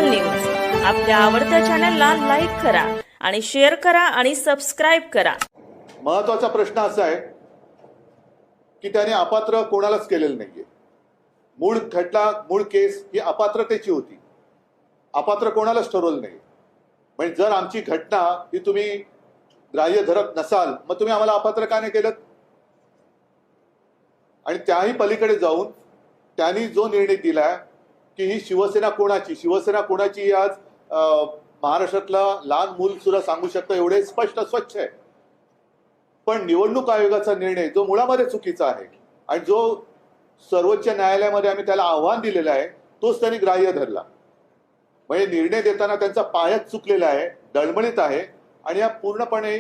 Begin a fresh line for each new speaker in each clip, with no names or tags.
विशाल news आपल्या आवडत्या चॅनलला लाईक करा आणि शेअर करा आणि सबस्क्राइब करा।
महत्त्वाचा प्रश्न असा आहे की त्याने अपात्र कोणालाच केलेलं नाहीये। मूळ खटला मूळ केस ही अपात्रतेची होती, अपात्र कोणालाच ठरवलं नाही। म्हणजे जर आमची घटना ही तुम्ही ग्राह्य धरत नसाल मग तुम्ही आम्हाला अपात्र का नाही केलं? आणि त्याही पलीकडे जाऊन त्यांनी जो निर्णय दिला की ही शिवसेना कोणाची आज महाराष्ट्रातला लहान मूल सुद्धा सांगू शकतं, एवढे स्पष्ट स्वच्छ आहे। पण निवडणूक आयोगाचा निर्णय जो मुळामध्ये चुकीचा आहे आणि जो सर्वोच्च न्यायालयामध्ये आम्ही त्याला आव्हान दिलेलं आहे तोच त्यांनी ग्राह्य धरला। म्हणजे निर्णय देताना त्यांचा पायच चुकलेला आहे, डळमळीत आहे आणि हा पूर्णपणे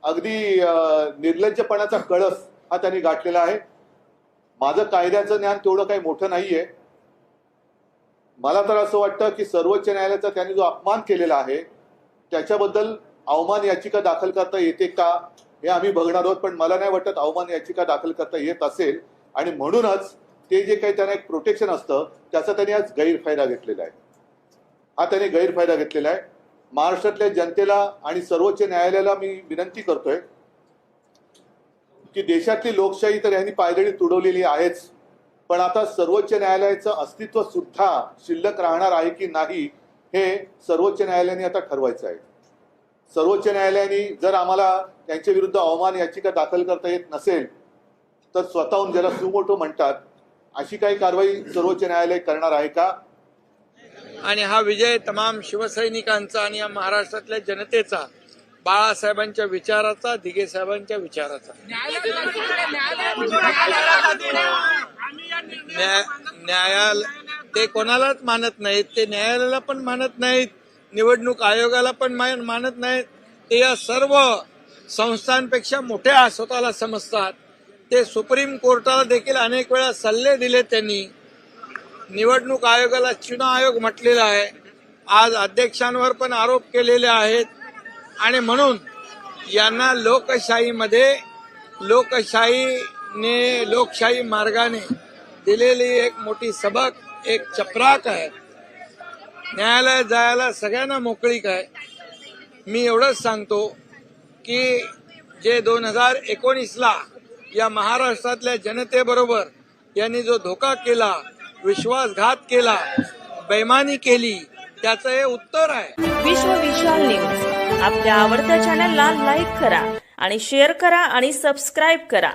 अगदी निर्लज्जपणाचा कळस हा त्यांनी गाठलेला आहे। माझं कायद्याचं ज्ञान तेवढं काही मोठं नाहीये। मला तर असं वाटतं की सर्वोच्च न्यायालयाचा त्यांनी जो अपमान केलेला आहे त्याच्याबद्दल अवमान याचिका दाखल करता येते का हे आम्ही बघणार आहोत। पण मला नाही वाटत अवमान याचिका दाखल करता येत असेल आणि म्हणूनच ते जे काही त्यांना एक प्रोटेक्शन असतं त्याचा त्यांनी आज गैरफायदा घेतलेला आहे। हा त्यांनी गैरफायदा घेतलेला आहे। महाराष्ट्रातल्या जनतेला आणि सर्वोच्च न्यायालयाला मी विनंती करतोय की देशातली लोकशाही तर यांनी पायदळी तुडवलेली आहेच, पण आता सर्वोच्च न्यायालयाचं अस्तित्व सुद्धा शिल्लक राहणार आहे की नाही हे सर्वोच्च न्यायालयाने आता ठरवायचं आहे। सर्वोच्च न्यायालयाने जर आम्हाला त्यांच्या विरुद्ध अवमान याचिका दाखल करता येत नसेल तर स्वतःहून ज्याला सुमोटो म्हणतात अशी काही कारवाई सर्वोच्च न्यायालय करणार आहे का?
आणि हा विजय तमाम शिवसैनिकांचा आणि या महाराष्ट्रातल्या जनतेचा, बाळासाहेबांच्या विचाराचा, दिघे साहेबांच्या विचाराचा। न्यायालय ते कोणालाच मानत नाहीत, ते न्यायालयाला पण मानत नाहीत, निवडणूक आयोगाला पण मानत नाहीत। ते या सर्व संस्थांपेक्षा मोठ्या स्वतःला समजतात। ते सुप्रीम कोर्टाला देखील अनेक वेळा सल्ले दिले त्यांनी। निवडणूक आयोगाला चुनाव आयोग म्हटलेला आहे, आज अध्यक्षांवर पण आरोप केलेले आहेत। आणि म्हणून यांना लोकशाहीमध्ये लोकशाही मार्गाने दिलेली एक मोठी सबक, एक चपराक आहे। न्यायालयात जायला सगळ्यांना मोकळीक आहे। मी एवढंच सांगतो की जे 2019ला या महाराष्ट्रातल्या जनतेबरोबर यांनी जो धोका केला, विश्वासघात केला, बेईमानी केली, त्याचं हे उत्तर आहे।
विश्व विशाल न्यूज आपल्या आवडत्या चॅनलला लाईक करा आणि शेअर करा आणि सबस्क्राइब करा।